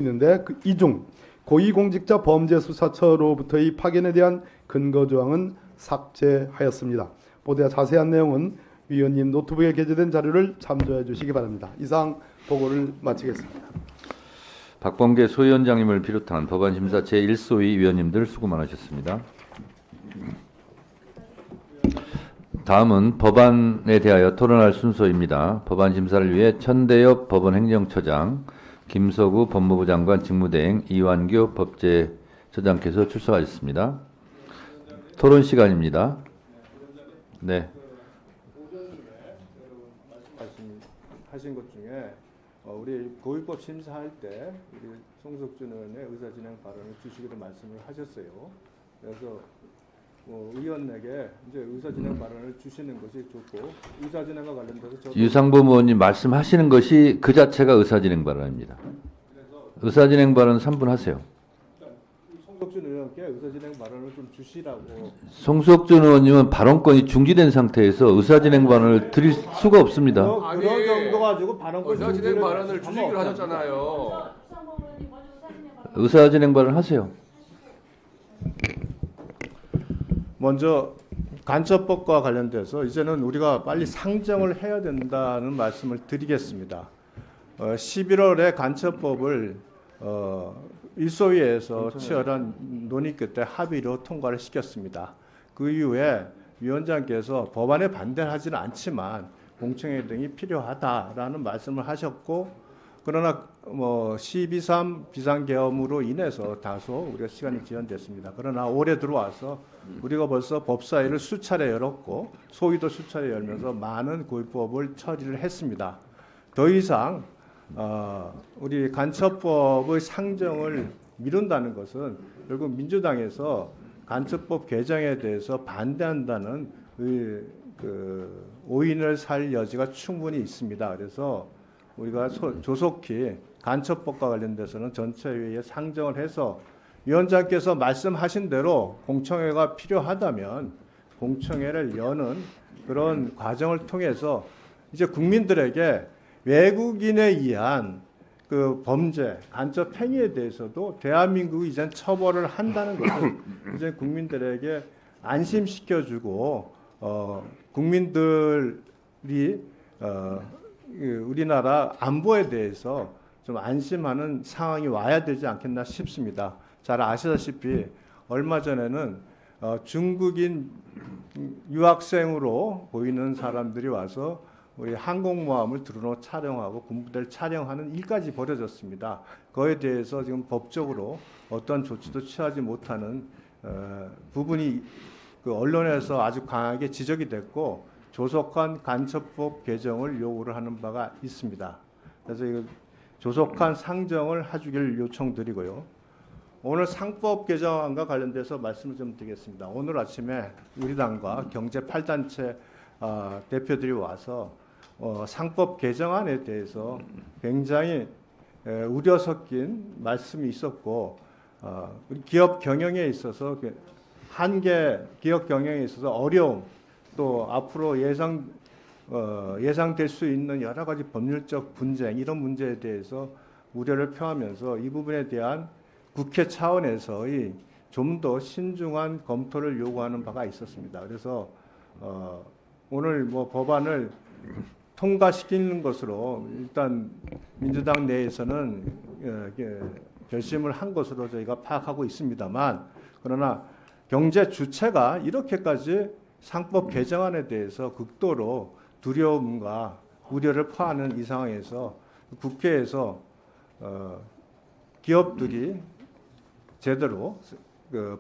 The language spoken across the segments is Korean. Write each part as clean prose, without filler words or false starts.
있는데 이중 고위공직자 범죄수사처로부터의 파견에 대한 근거 조항은 삭제하였습니다. 보다 자세한 내용은 위원님 노트북에 게재된 자료를 참조해 주시기 바랍니다. 이상 보고를 마치겠습니다. 박범계 소위원장님을 비롯한 법안심사 제1소위 위원님들 수고 많으셨습니다. 다음은 법안에 대하여 토론할 순서입니다. 법안심사를 위해 천대엽 법원행정처장, 김서구 법무부 장관 직무대행, 이완규 법제처장께서 출석하셨습니다. 토론 시간입니다. 네. 하신 것 중에 우리 고위법 심사할 때 우리 송석준 의원의 의사진행 발언을 주시기로 말씀을 하셨어요. 그래서 의원에게 이제 의사진행 발언을 주시는 것이 좋고, 의사진행과 관련돼서 저도 유상범 의원님 말씀하시는 것이 그 자체가 의사진행 발언입니다. 의사진행 발언 3분 하세요. 송석준 의원께 의사진행 발언을 좀 주시라고. 송석준 의원님은 발언권이 중지된 상태에서 의사진행 발언을 드릴 수가 없습니다. 그런 정도 가지고 발언권 의사진행 발언을 주시기로 하셨잖아요. 의사진행 발언 하세요. 먼저 간첩법과 관련돼서 이제는 우리가 빨리 상정을 해야 된다는 말씀을 드리겠습니다. 11월에 간첩법을 일소위에서 치열한 논의 끝에 합의로 통과를 시켰습니다. 그 이후에 위원장께서 법안에 반대하지는 않지만 공청회 등이 필요하다라는 말씀을 하셨고, 그러나 12.3 비상계엄으로 인해서 다소 우리가 시간이 지연됐습니다. 그러나 올해 들어와서 우리가 벌써 법사위를 수차례 열었고 소위도 수차례 열면서 많은 고위법을 처리를 했습니다. 더 이상 우리 간첩법의 상정을 미룬다는 것은 결국 민주당에서 간첩법 개정에 대해서 반대한다는 오인을 살 여지가 충분히 있습니다. 그래서 우리가 조속히 간첩법과 관련돼서는 전체회의에 상정을 해서 위원장께서 말씀하신 대로 공청회가 필요하다면 공청회를 여는 그런 과정을 통해서 이제 국민들에게 외국인에 의한 그 범죄, 간첩 행위에 대해서도 대한민국이 이제 처벌을 한다는 것을 이제 국민들에게 안심시켜주고 국민들이 우리나라 안보에 대해서 좀 안심하는 상황이 와야 되지 않겠나 싶습니다. 잘 아시다시피 얼마 전에는 중국인 유학생으로 보이는 사람들이 와서 우리 항공모함을 드러내 촬영하고 군부대를 촬영하는 일까지 벌어졌습니다. 그에 대해서 지금 법적으로 어떤 조치도 취하지 못하는 부분이 그 언론에서 아주 강하게 지적이 됐고, 조속한 간첩법 개정을 요구를 하는 바가 있습니다. 그래서 이 조속한 상정을 해주길 요청드리고요. 오늘 상법 개정안과 관련돼서 말씀을 좀 드리겠습니다. 오늘 아침에 우리 당과 경제 8단체 대표들이 와서 상법 개정안에 대해서 굉장히 우려 섞인 말씀이 있었고, 우리 기업 경영에 있어서 한계, 기업 경영에 있어서 어려움, 또 앞으로 예상될 수 있는 여러 가지 법률적 분쟁, 이런 문제에 대해서 우려를 표하면서 이 부분에 대한 국회 차원에서의 좀 더 신중한 검토를 요구하는 바가 있었습니다. 그래서 오늘 법안을 통과시키는 것으로 일단 민주당 내에서는 결심을 한 것으로 저희가 파악하고 있습니다만, 그러나 경제 주체가 이렇게까지 상법 개정안에 대해서 극도로 두려움과 우려를 표하는 이 상황에서 국회에서 기업들이 제대로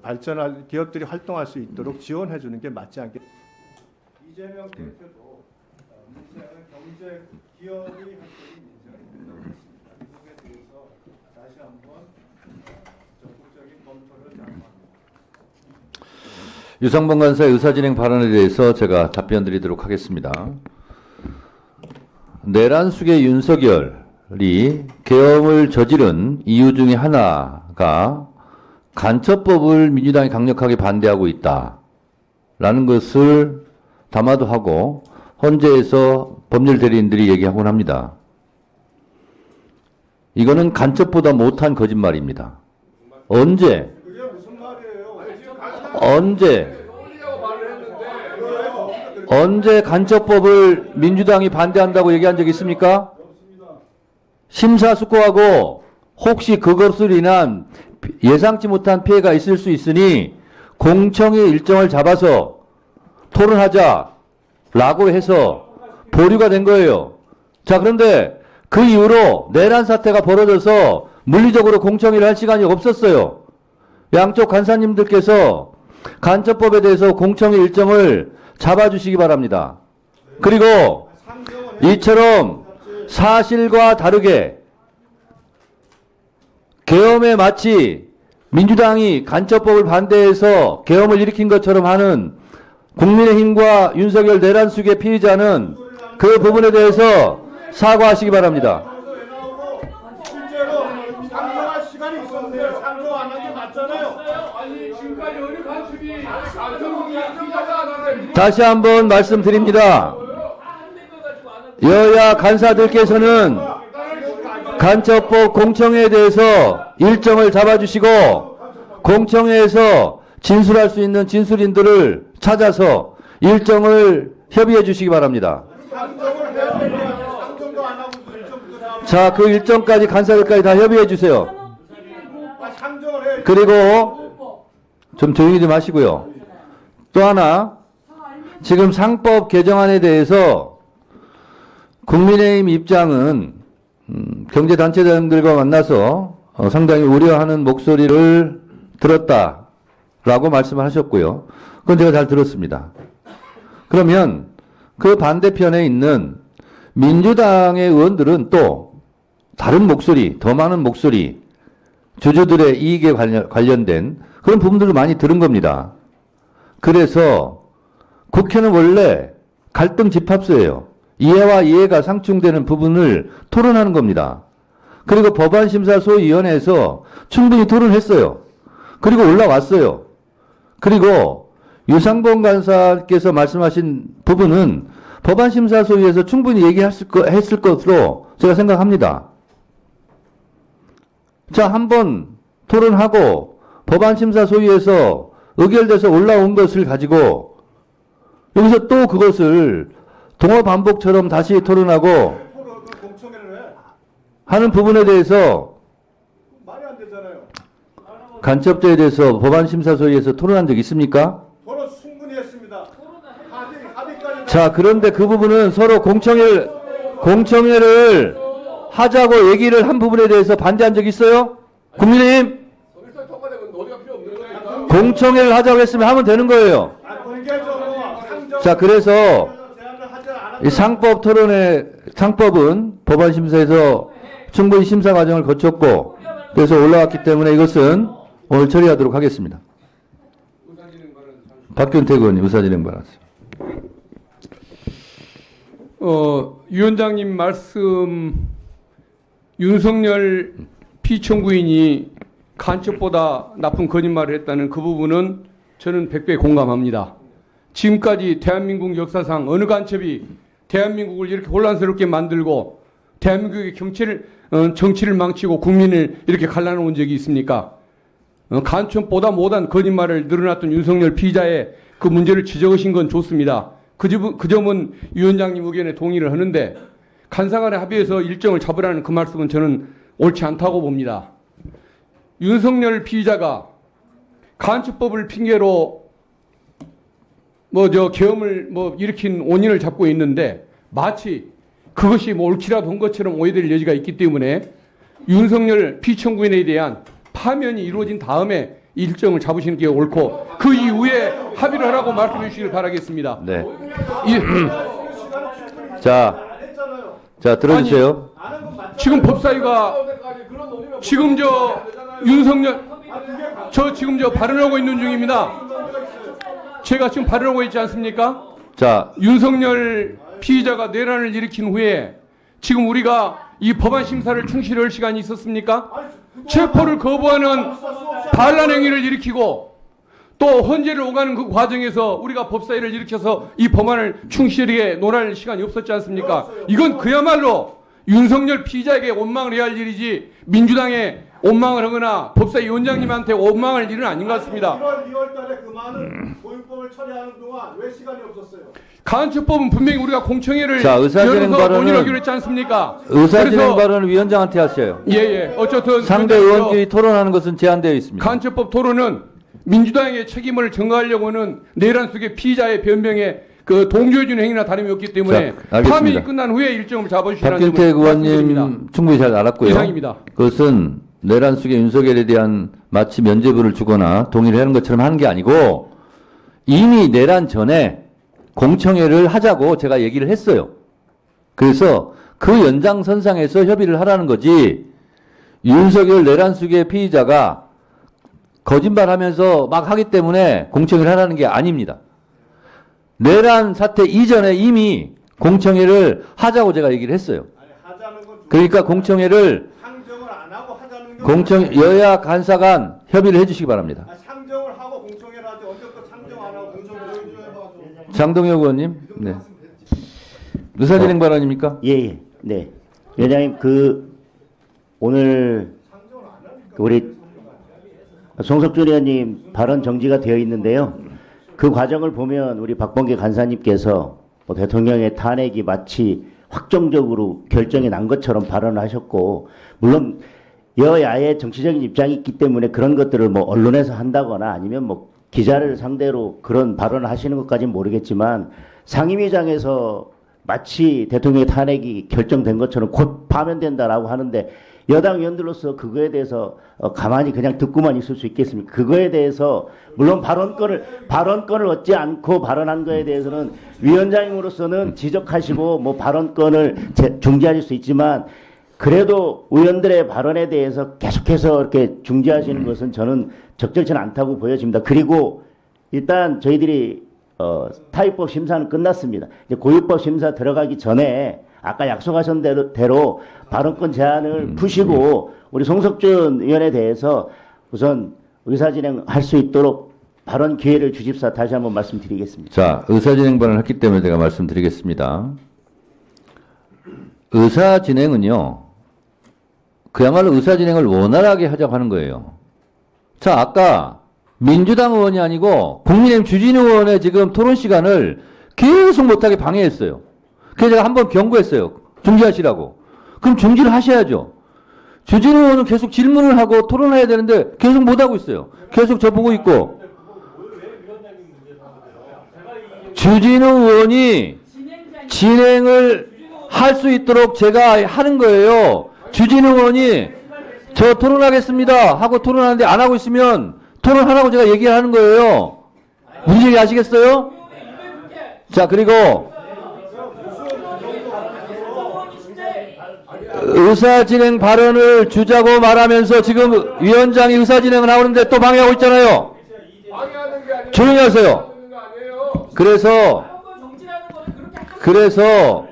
발전할, 기업들이 활동할 수 있도록 지원해 주는 게 맞지 않겠습니까? 이재명 대표도 문제는 경제 기업이 할 때의 문제가 있다고 했습니다. 이 부분에 대해서 다시 한번 적극적인 검토를 요구합니다. 유상범 간사의 의사진행 발언에 대해서 제가 답변 드리도록 하겠습니다. 내란숙의 윤석열이 계엄을 저지른 이유 중에 하나가 간첩법을 민주당이 강력하게 반대하고 있다라는 것을 담화도 하고 헌재에서 법률 대리인들이 얘기하곤 합니다. 이거는 간첩보다 못한 거짓말입니다. 언제? 그게 무슨 말이에요? 언제 간첩법을 민주당이 반대한다고 얘기한 적 있습니까? 심사숙고하고 혹시 그것으로 인한 예상치 못한 피해가 있을 수 있으니 공청회 일정을 잡아서 토론하자라고 해서 보류가 된 거예요. 자, 그런데 그 이후로 내란 사태가 벌어져서 물리적으로 공청회를 할 시간이 없었어요. 양쪽 간사님들께서 간첩법에 대해서 공청회 일정을 잡아주시기 바랍니다. 그리고 이처럼 사실과 다르게 계엄에 마치 민주당이 간첩법을 반대해서 계엄을 일으킨 것처럼 하는 국민의힘과 윤석열 내란 수의 피의자는 그 부분에 대해서 사과하시기 바랍니다. 실제로 상정할 시간이 있었는데 상정 안 한 게 맞잖아요. 아니 지금까지 어느 간첩이 간첩이 다시 한번 말씀드립니다. 여야 간사들께서는 간첩법 공청회에 대해서 일정을 잡아주시고 공청회에서 진술할 수 있는 진술인들을 찾아서 일정을 협의해 주시기 바랍니다. 상정을 해야 되냐? 상정도 안 하고 일정부터 다 자, 그 일정까지 간사들까지 다 협의해 주세요. 상정을 해. 그리고 좀 조용히 좀 하시고요. 또 하나, 지금 상법 개정안에 대해서 국민의힘 입장은 경제단체장들과 만나서 상당히 우려하는 목소리를 들었다라고 말씀을 하셨고요. 그건 제가 잘 들었습니다. 그러면 그 반대편에 있는 민주당의 의원들은 또 다른 목소리, 더 많은 목소리, 주주들의 이익에 관련된 그런 부분들을 많이 들은 겁니다. 그래서 국회는 원래 갈등 집합소예요. 이해와 이해가 상충되는 부분을 토론하는 겁니다. 그리고 법안심사소위원회에서 충분히 토론했어요. 그리고 올라왔어요. 그리고 유상봉 간사께서 말씀하신 부분은 법안심사소위에서 충분히 얘기했을 것으로 제가 생각합니다. 자, 한번 토론하고 법안심사소위에서 의결돼서 올라온 것을 가지고 여기서 또 그것을 동어 반복처럼 다시 토론하고 공청회를 해. 하는 부분에 대해서 말이 안 되잖아요. 간첩죄에 대해서 법안심사소위에서 토론한 적 있습니까? 토론 충분히 했습니다. 합의까지 자, 그런데 그 부분은 서로 공청회를 하자고 얘기를 한 부분에 대해서 반대한 적 있어요? 국민의힘? 일선 통과되면 논의가 필요 없는 거니까. 공청회를 하자고 했으면 하면 되는 거예요. 공개적으로 상정 자, 그래서 제안을 하지 않았. 이 상법은 법안심사에서 충분히 심사 과정을 거쳤고 그래서 올라왔기 때문에 이것은 오늘 처리하도록 하겠습니다. 박균택 의원님 의사진행 발언하세요. 위원장님 말씀 윤석열 피청구인이 간첩보다 나쁜 거짓말을 했다는 그 부분은 저는 100배 공감합니다. 지금까지 대한민국 역사상 어느 간첩이 대한민국을 이렇게 혼란스럽게 만들고 대한민국의 정치를 망치고 국민을 이렇게 갈라놓은 적이 있습니까? 간첩보다 못한 거짓말을 늘어놨던 윤석열 피의자의 그 문제를 지적하신 건 좋습니다. 그 점은 위원장님 의견에 동의를 하는데 간사간의 합의해서 일정을 잡으라는 그 말씀은 저는 옳지 않다고 봅니다. 윤석열 피의자가 간첩법을 핑계로 계엄을 일으킨 원인을 잡고 있는데 마치 그것이 옳기라도 한 것처럼 오해될 여지가 있기 때문에 윤석열 피청구인에 대한 파면이 이루어진 다음에 일정을 잡으시는 게 옳고 그 이후에 합의를 하라고 말씀해 주시길 바라겠습니다. 네. 자, 들어주세요. 지금 법사위가 지금 지금 발언하고 있는 중입니다. 제가 지금 발언하고 있지 않습니까? 자, 윤석열 피의자가 내란을 일으킨 후에 지금 우리가 이 법안 심사를 충실히 할 시간이 있었습니까? 체포를 거부하는 반란 행위를 일으키고 또 헌재를 오가는 그 과정에서 우리가 법사위를 일으켜서 이 법안을 충실하게 논할 시간이 없었지 않습니까? 이건 그야말로 윤석열 피의자에게 원망을 해야 할 일이지 민주당에 원망을 하거나 법사위원장님한테 원망할 일은 아닌 것 같습니다. 1월 2월 달에 그 많은 고유법을 처리하는 동안 왜 시간이 없었어요? 간첩법은 분명히 우리가 공청회를 자, 의사진행 열어서 발언은- 논의하기로 했지 않습니까? 의사진행 그래서- 발언을 위원장한테 하셔요. 예. 어쨌든 상대 의원끼리 토론하는 것은 제한되어 있습니다. 간첩법 토론은 민주당의 책임을 전가하려고 하는 내란 속의 피의자의 변명에 그 동조해주는 행위나 다름이 없기 때문에 자, 알겠습니다. 파면이 끝난 후에 일정을 잡아주시라는 박균택 점을 말씀드립니다. 의원님 충분히 잘 알았고요. 이상입니다. 그것은 내란 속의 윤석열에 대한 마치 면죄부를 주거나 동의를 하는 것처럼 하는 게 아니고 이미 내란 전에 공청회를 하자고 제가 얘기를 했어요. 그래서 그 연장선상에서 협의를 하라는 거지 윤석열 내란 속의 피의자가 거짓말하면서 막 하기 때문에 공청회를 하라는 게 아닙니다. 내란 사태 이전에 이미 공청회를 하자고 제가 얘기를 했어요. 아니, 하자는 건 그러니까 공청회를 상정을 안 하고 하자는 게 공청 여야 간사 간 협의를 해주시기 바랍니다. 상정을 하고 공청회를 하지 언제부터 상정 안 하고 공청회를 해줘요? 장동혁 의원님, 네. 의사진행 발언입니까? 예. 네. 위원장님, 오늘 우리 송석준 의원님 발언 정지가 되어 있는데요. 그 과정을 보면 우리 박범계 간사님께서 뭐 대통령의 탄핵이 마치 확정적으로 결정이 난 것처럼 발언을 하셨고, 물론 여야의 정치적인 입장이 있기 때문에 그런 것들을 뭐 언론에서 한다거나 아니면 뭐 기자를 상대로 그런 발언을 하시는 것까지는 모르겠지만 상임위장에서 마치 대통령의 탄핵이 결정된 것처럼 곧 파면된다라고 하는데 여당 의원들로서 그거에 대해서 가만히 그냥 듣고만 있을 수 있겠습니까? 그거에 대해서 물론 발언권을 얻지 않고 발언한 거에 대해서는 위원장님으로서는 지적하시고 뭐 발언권을 중지하실 수 있지만 그래도 의원들의 발언에 대해서 계속해서 이렇게 중지하시는 것은 저는 적절치는 않다고 보여집니다. 그리고 일단 저희들이 타입법 심사는 끝났습니다. 이제 고유법 심사 들어가기 전에 아까 약속하신 대로 발언권 제한을 푸시고 우리 송석준 의원에 대해서 우선 의사진행할 수 있도록 발언 기회를 주십사 다시 한번 말씀드리겠습니다. 자, 의사진행 발언을 했기 때문에 제가 말씀드리겠습니다. 의사진행은요, 그야말로 의사진행을 원활하게 하자고 하는 거예요. 자, 아까 민주당 의원이 아니고 국민의힘 주진우 의원의 지금 토론 시간을 계속 못하게 방해했어요. 그래서 제가 한번 경고했어요. 중지하시라고. 그럼 중지를 하셔야죠. 주진우 의원은 계속 질문을 하고 토론해야 되는데 계속 못하고 있어요. 계속 저 보고 있고. 주진우 의원이 진행을 할 수 있도록 제가 하는 거예요. 주진우 의원이 저 토론하겠습니다 하고 토론하는데 안 하고 있으면 토론하라고 제가 얘기를 하는 거예요. 무슨 얘기 아시겠어요? 자, 그리고 의사진행 발언을 주자고 말하면서 지금 위원장이 의사진행을 하는데 또 방해하고 있잖아요. 방해하는 게 아니라 조용히 하세요. 하는 거 아니에요. 그래서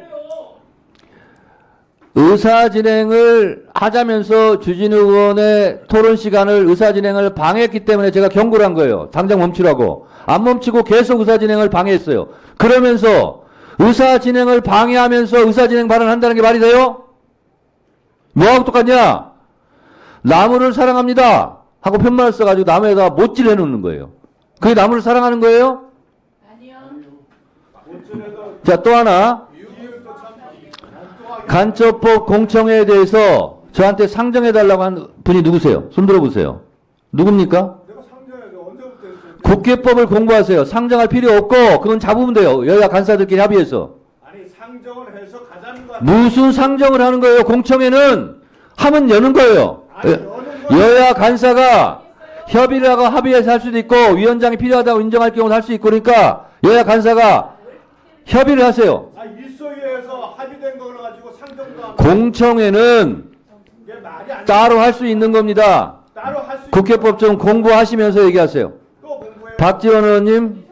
의사진행을 하자면서 주진우 의원의 토론 시간을 의사진행을 방해했기 때문에 제가 경고를 한 거예요. 당장 멈추라고. 안 멈추고 계속 의사진행을 방해했어요. 그러면서 의사진행을 방해하면서 의사진행 발언한다는 게 말이 돼요? 뭐하고 똑같냐? 나무를 사랑합니다 하고 편말을 써가지고 나무에다가 못질 해놓는 거예요. 그게 나무를 사랑하는 거예요? 아니요. 자, 또 하나. 간첩법 공청회에 대해서 저한테 상정해달라고 한 분이 누구세요? 손 들어보세요. 누굽니까? 내가 상정해서 언제부터 했어요? 국회법을 공부하세요. 상정할 필요 없고 그건 잡으면 돼요. 여야 간사들끼리 합의해서. 아니 상정을 해서 가자는 거 무슨 상정을 하는 거예요? 공청회는 하면 여는 거예요. 여야 간사가 협의를 하고 합의해서 할 수도 있고 위원장이 필요하다고 인정할 경우는 할 수 있고 그러니까 여야 간사가 협의를 하세요. 일소위에서 합의된 거를 가지고 상정도 안 공청회는 이게 말이 안 따로 할 수 있는 겁니다. 따로 할 수 국회법 좀 공부하시면서 얘기하세요. 또 공부해. 박지원 의원님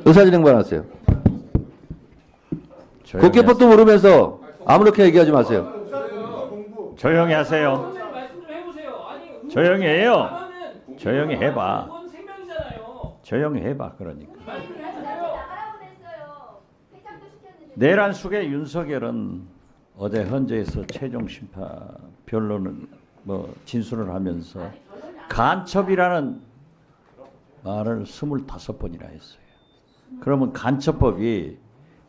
의사진행 발언하세요. 국회법도 모르면서 아무렇게 얘기하지 마세요. 조용히 하세요. 조용히 해요. 조용히 해봐. 조용히 해봐. 그러니까. 내란 속의 윤석열은 어제 헌재에서 최종 심판 변론은 뭐 진술을 하면서 간첩이라는 말을 25번이나 했어요. 그러면 간첩법이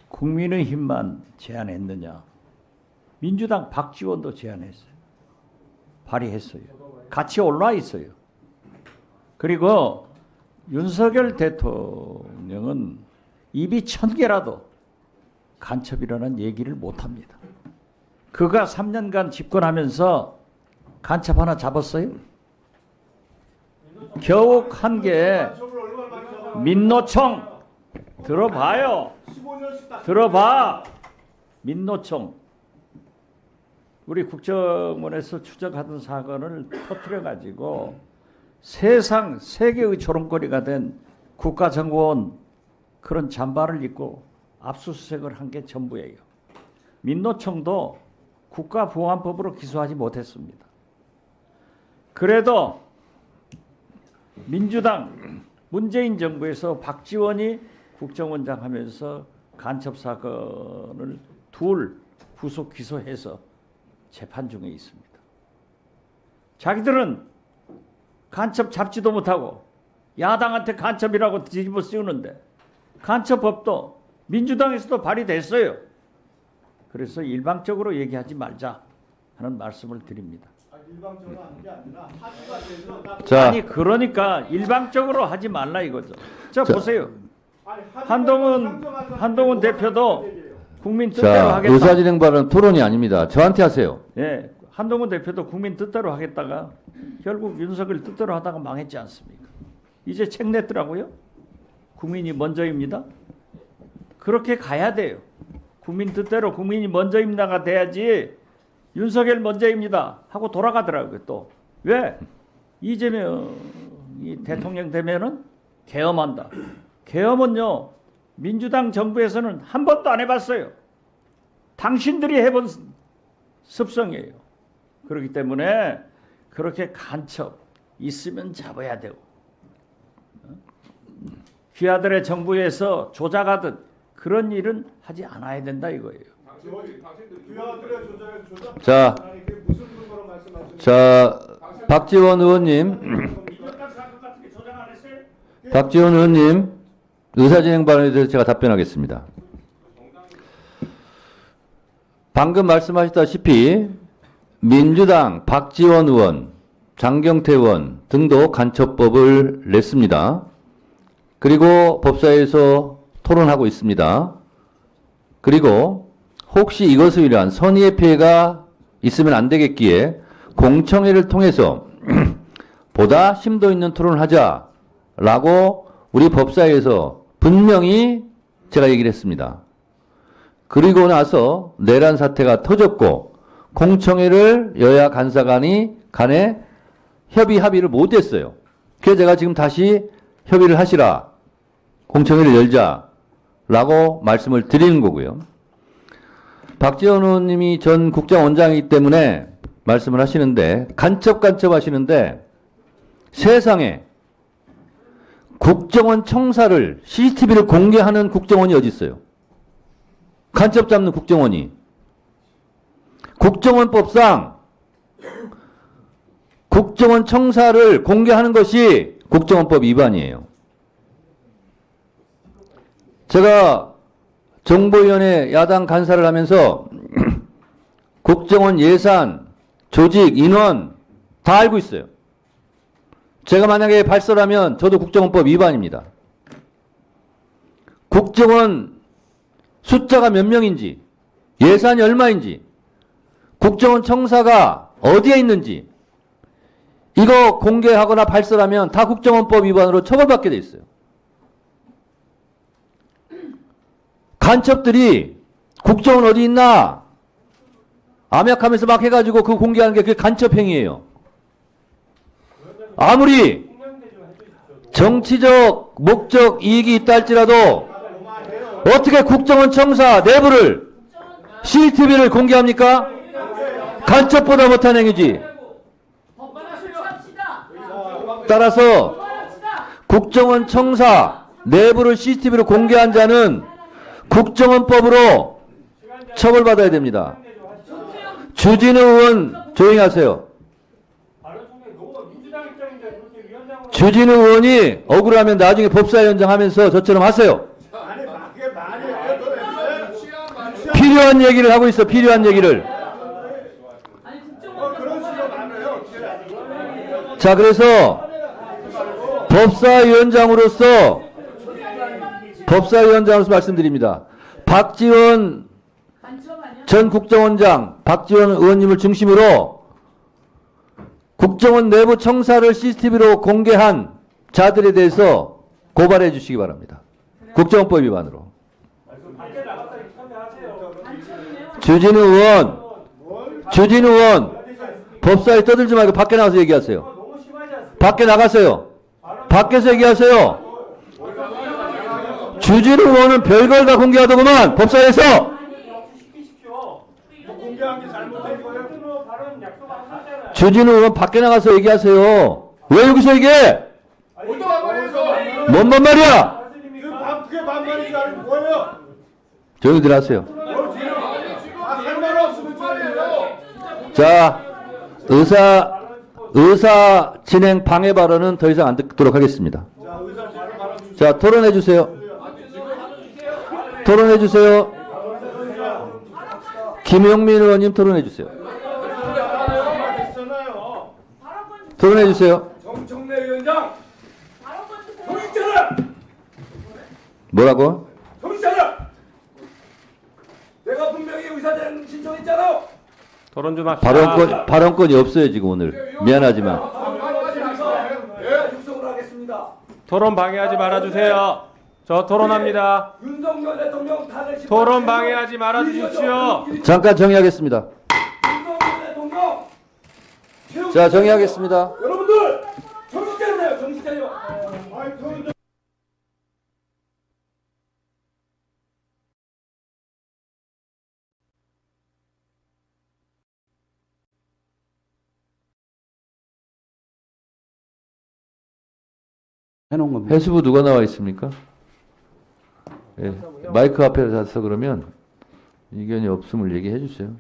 국민의힘만 제안했느냐? 민주당 박지원도 제안했어요. 발의했어요. 같이 올라와 있어요. 그리고 윤석열 대통령은 입이 1000개라도 간첩이라는 얘기를 못합니다. 그가 3년간 집권하면서 간첩 하나 잡았어요? 겨우 한 개. 민노총 들어봐요. 들어봐. 민노총. 우리 국정원에서 추적하던 사건을 터뜨려가지고 세상 세계의 조롱거리가 된 국가정보원 그런 잠바를 입고 압수수색을 한 게 전부예요. 민노총도 국가보안법으로 기소하지 못했습니다. 그래도 민주당 문재인 정부에서 박지원이 국정원장 하면서 간첩 사건을 둘 구속 기소해서 재판 중에 있습니다. 자기들은 간첩 잡지도 못하고 야당한테 간첩이라고 뒤집어 씌우는데 간첩법도 민주당에서도 발의됐어요. 그래서 일방적으로 얘기하지 말자 하는 말씀을 드립니다. 자, 아니 그러니까 일방적으로 하지 말라 이거죠. 자 보세요. 한동훈 대표도 국민 뜻대로 자, 하겠다. 의사진행 발언 토론이 아닙니다. 저한테 하세요. 예, 한동훈 대표도 국민 뜻대로 하겠다가 결국 윤석열 뜻대로 하다가 망했지 않습니까? 이제 책 냈더라고요. 국민이 먼저입니다. 그렇게 가야 돼요. 국민 뜻대로 국민이 먼저입니다가 돼야지 윤석열 먼저입니다 하고 돌아가더라고요. 또 왜? 이재명이 대통령 되면은 계엄한다. 계엄은요 민주당 정부에서는 한 번도 안 해봤어요. 당신들이 해본 습성이에요. 그렇기 때문에 그렇게 간첩 있으면 잡아야 되고 귀하들의 정부에서 조작하듯 그런 일은 하지 않아야 된다 이거예요. 자, 박지원 의원님, 박지원 의원님 의사진행 발언에 대해서 제가 답변하겠습니다. 방금 말씀하셨다시피 민주당 박지원 의원, 장경태 의원 등도 간첩법을 냈습니다. 그리고 법사위에서 토론하고 있습니다. 그리고 혹시 이것을 위한 선의의 피해가 있으면 안 되겠기에 공청회를 통해서 보다 심도 있는 토론을 하자라고 우리 법사위에서 분명히 제가 얘기를 했습니다. 그리고 나서 내란 사태가 터졌고 공청회를 여야 간사간에 합의를 못했어요. 그래서 제가 지금 다시 협의를 하시라, 공청회를 열자라고 말씀을 드리는 거고요. 박지원 의원님이 전 국정원장이기 때문에 말씀을 하시는데 간첩 하시는데 세상에 국정원 청사를 CCTV를 공개하는 국정원이 어디 있어요? 간첩 잡는 국정원이. 국정원법상 국정원 청사를 공개하는 것이 국정원법 위반이에요. 제가 정보위원회 야당 간사를 하면서 국정원 예산, 조직, 인원 다 알고 있어요. 제가 만약에 발설하면 저도 국정원법 위반입니다. 국정원 숫자가 몇 명인지, 예산이 얼마인지, 국정원 청사가 어디에 있는지 이거 공개하거나 발설하면 다 국정원법 위반으로 처벌받게 돼 있어요. 간첩들이 국정원 어디 있나 암약하면서 막 해가지고 그거 공개하는 게 그게 간첩행위예요. 아무리 정치적 목적 이익이 있다 할지라도 어떻게 국정원 청사 내부를 CCTV를 공개합니까? 간첩보다 못한 행위지. 따라서 국정원 청사 내부를 CCTV로 공개한 자는 국정원법으로 처벌받아야 됩니다. 주진우 의원 조용히 하세요. 주진우 의원이 억울하면 나중에 법사위원장 하면서 저처럼 하세요. 필요한 얘기를 하고 있어. 필요한 얘기를. 자, 그래서 법사위원장으로서 말씀드립니다. 박지원 전 국정원장, 박지원 의원님을 중심으로 국정원 내부 청사를 CCTV로 공개한 자들에 대해서 고발해 주시기 바랍니다. 국정원법 위반으로. 주진우 의원, 법사위 떠들지 말고 밖에 나가서 얘기하세요. 밖에 나가세요. 밖에서 얘기하세요. 주진우 의원은 별걸 다 공개하더구만, 법사위에서. 주진우 의원 밖에 나가서 얘기하세요. 왜 여기서 얘기해? 뭔 말이야? 그게 반말이지 않고 뭐예요? 조용히들 하세요. 할말 없으면 말이에요. 자, 의사 진행 방해 발언은 더 이상 안 듣도록 하겠습니다. 자, 토론해 주세요. 토론해 주세요. 김용민 의원님 토론해 주세요. 토론해 주세요. 정청래 위원장. 정신 차려. 뭐라고? 정신 차려. 내가 분명히 의사전 신청했잖아. 토론 좀 합시다. 발언권이 없어요, 지금 오늘. 미안하지만. 예, 육성을 하겠습니다. 토론 방해하지 말아주세요. 저 토론합니다. 윤석열 대통령 탄핵 토론 방해하지 말아주십시오. 잠깐 정의하겠습니다. 윤석열 대통령. 자, 정의하겠습니다. 여러분들 정신 차리세요. 정신 차려. 해놓은 겁니다. 해수부 누가 나와 있습니까? 예, 마이크 앞에 가서 그러면 의견이 없음을 얘기해 주세요.